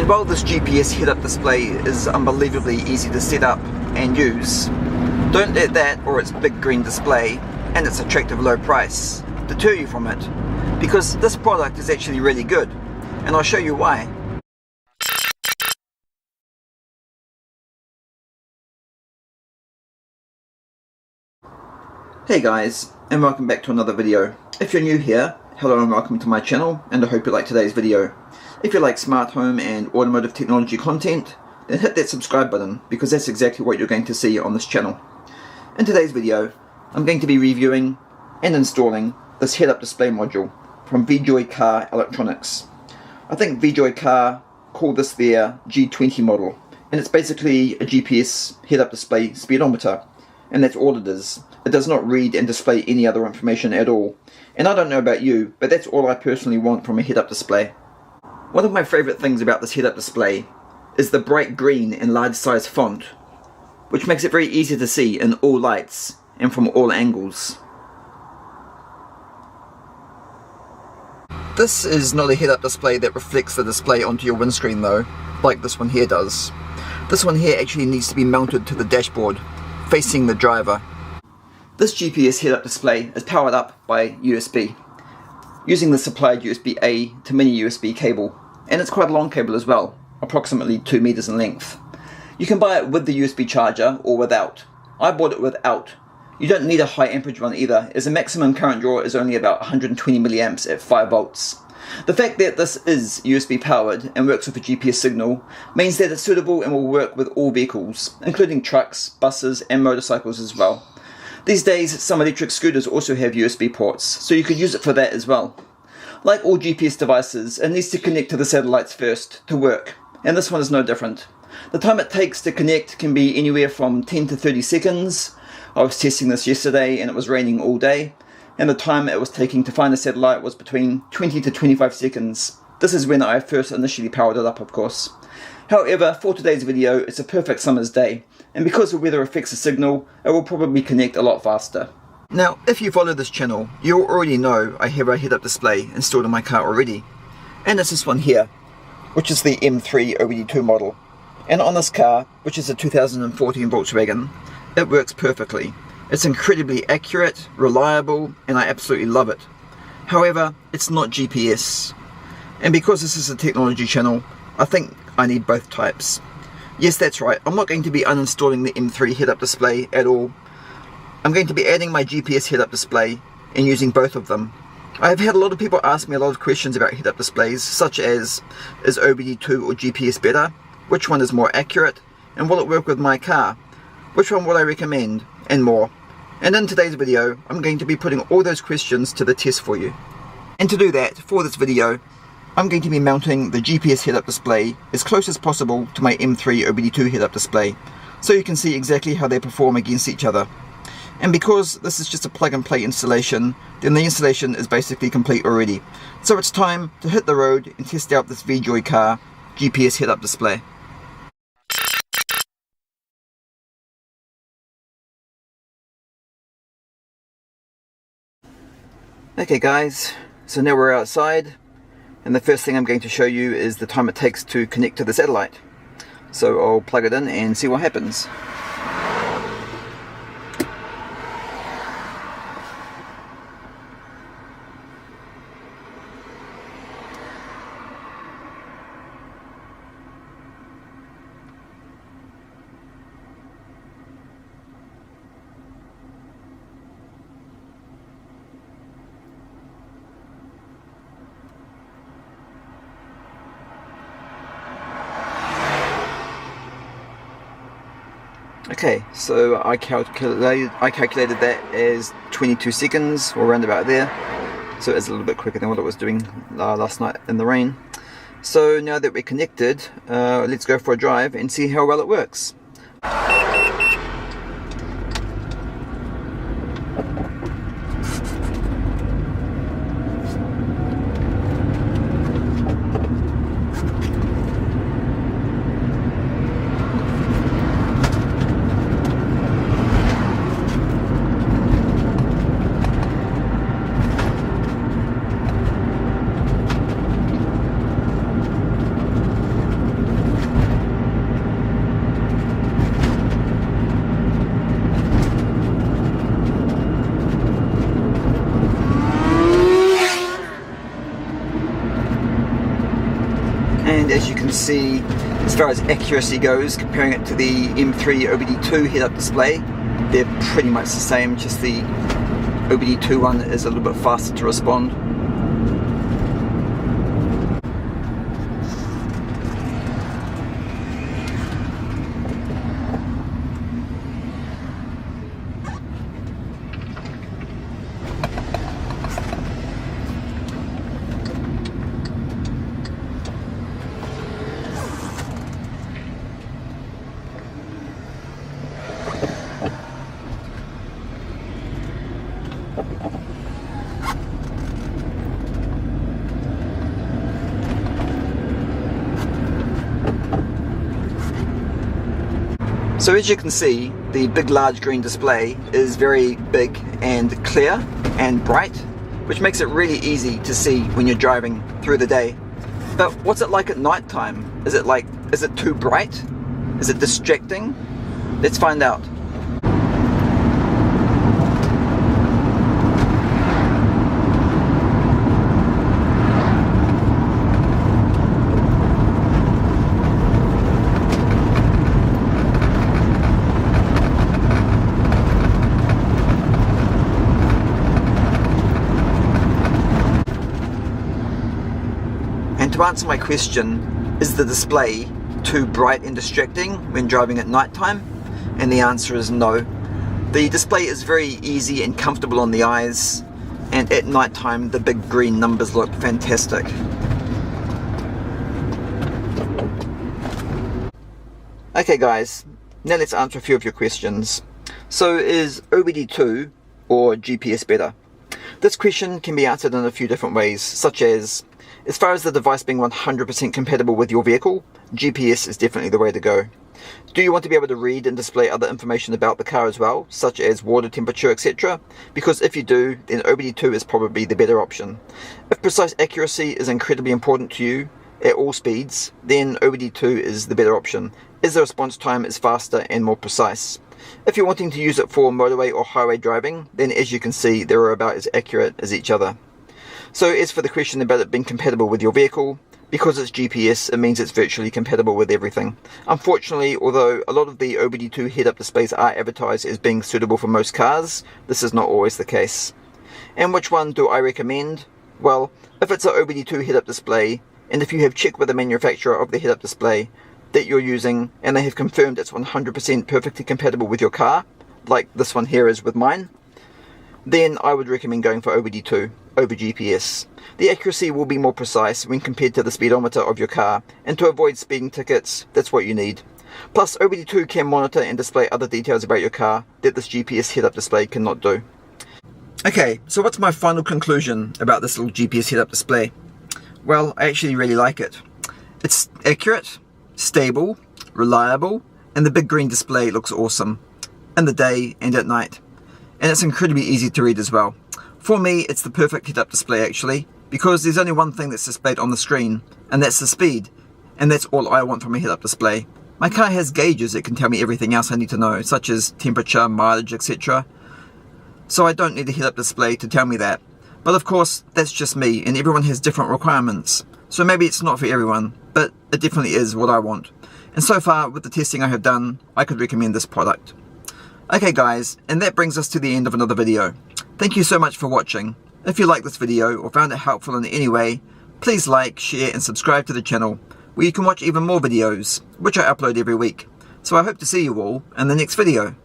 while this GPS head-up display is unbelievably easy to set up and use, don't let that or its big green display and its attractive low price deter you from it, because this product is actually really good, and I'll show you why. Hey guys, and welcome back to another video. If you're new here, hello and welcome to my channel, and I hope you like today's video. If you like smart home and automotive technology content, then hit that subscribe button, because that's exactly what you're going to see on this channel. In today's video, I'm going to be reviewing and installing this head-up display module from VJOY Car Electronics. I think VJOY Car called this their G20 model, and it's basically a GPS head-up display speedometer, and that's all it is. It does not read and display any other information at all. And I don't know about you, but that's all I personally want from a head-up display. One of my favourite things about this head-up display is the bright green and large size font, which makes it very easy to see in all lights and from all angles. This is not a head-up display that reflects the display onto your windscreen though, like this one here does. This one here actually needs to be mounted to the dashboard, facing the driver. This GPS head-up display is powered up by USB, using the supplied USB-A to mini USB cable, and it's quite a long cable as well, approximately 2 meters in length. You can buy it with the USB charger or without. I bought it without. You don't need a high amperage one either, as the maximum current draw is only about 120 milliamps at 5 volts. The fact that this is USB powered and works with a GPS signal means that it's suitable and will work with all vehicles, including trucks, buses and motorcycles as well. These days, some electric scooters also have USB ports, so you could use it for that as well. Like all GPS devices, it needs to connect to the satellites first to work, and this one is no different. The time it takes to connect can be anywhere from 10 to 30 seconds. I was testing this yesterday and it was raining all day, and the time it was taking to find the satellite was between 20 to 25 seconds. This is when I first initially powered it up, of course. However, for today's video, it's a perfect summer's day, and because the weather affects the signal, it will probably connect a lot faster. Now, if you follow this channel, you already know I have a head-up display installed in my car already, and it's this one here, which is the M3 OBD2 model. And on this car, which is a 2014 Volkswagen, it works perfectly. It's incredibly accurate, reliable, and I absolutely love it. However, it's not GPS. And because this is a technology channel, I think I need both types. Yes, that's right, I'm not going to be uninstalling the M3 head-up display at all. I'm going to be adding my GPS head-up display and using both of them. I have had a lot of people ask me a lot of questions about head-up displays, such as, is OBD2 or GPS better? Which one is more accurate? And will it work with my car? Which one would I recommend? And more. And in today's video, I'm going to be putting all those questions to the test for you. And to do that, for this video, I'm going to be mounting the GPS head-up display as close as possible to my M3 OBD2 head-up display, so you can see exactly how they perform against each other. And because this is just a plug-and-play installation, then the installation is basically complete already. So it's time to hit the road and test out this VJOY Car GPS head-up display. Okay guys, so now we're outside, and the first thing I'm going to show you is the time it takes to connect to the satellite. So I'll plug it in and see what happens. Okay, so I calculated that as 22 seconds, or around about there. So it's a little bit quicker than what it was doing last night in the rain. So now that we're connected, let's go for a drive and see how well it works. and as you can see, as far as accuracy goes, comparing it to the M3 OBD2 head-up display, they're pretty much the same, just the OBD2 one is a little bit faster to respond. So as you can see, the big large green display is very big and clear and bright, which makes it really easy to see when you're driving through the day. But what's it like at night time? Is it too bright? Is it distracting? Let's find out. And to answer my question, is the display too bright and distracting when driving at night time? And the answer is no. The display is very easy and comfortable on the eyes, and at night time the big green numbers look fantastic. Okay guys, now let's answer a few of your questions. So is OBD2 or GPS better? This question can be answered in a few different ways, such as far as the device being 100% compatible with your vehicle, GPS is definitely the way to go. Do you want to be able to read and display other information about the car as well, such as water temperature, etc.? Because if you do, then OBD2 is probably the better option. If precise accuracy is incredibly important to you at all speeds, then OBD2 is the better option, as the response time is faster and more precise. If you're wanting to use it for motorway or highway driving, then as you can see, they're about as accurate as each other. So as for the question about it being compatible with your vehicle, because it's GPS, it means it's virtually compatible with everything. Unfortunately, although a lot of the OBD2 head-up displays are advertised as being suitable for most cars, this is not always the case. And which one do I recommend? Well, if it's an OBD2 head-up display, and if you have checked with the manufacturer of the head-up display that you're using, and they have confirmed it's 100% perfectly compatible with your car, like this one here is with mine, then I would recommend going for OBD2 over GPS. The accuracy will be more precise when compared to the speedometer of your car, and to avoid speeding tickets, that's what you need. Plus, OBD2 can monitor and display other details about your car that this GPS head-up display cannot do. Okay, so what's my final conclusion about this little GPS head-up display? Well, I actually really like it. It's accurate, stable, reliable, and the big green display looks awesome in the day and at night. And it's incredibly easy to read as well. For me, it's the perfect head-up display actually, because there's only one thing that's displayed on the screen, and that's the speed. And that's all I want from a head-up display. My car has gauges that can tell me everything else I need to know, such as temperature, mileage, etc. So I don't need a head-up display to tell me that. But of course, that's just me, and everyone has different requirements. So maybe it's not for everyone, but it definitely is what I want. And so far, with the testing I have done, I could recommend this product. Okay guys, and that brings us to the end of another video. Thank you so much for watching. If you liked this video or found it helpful in any way, please like, share and subscribe to the channel, where you can watch even more videos, which I upload every week. So I hope to see you all in the next video.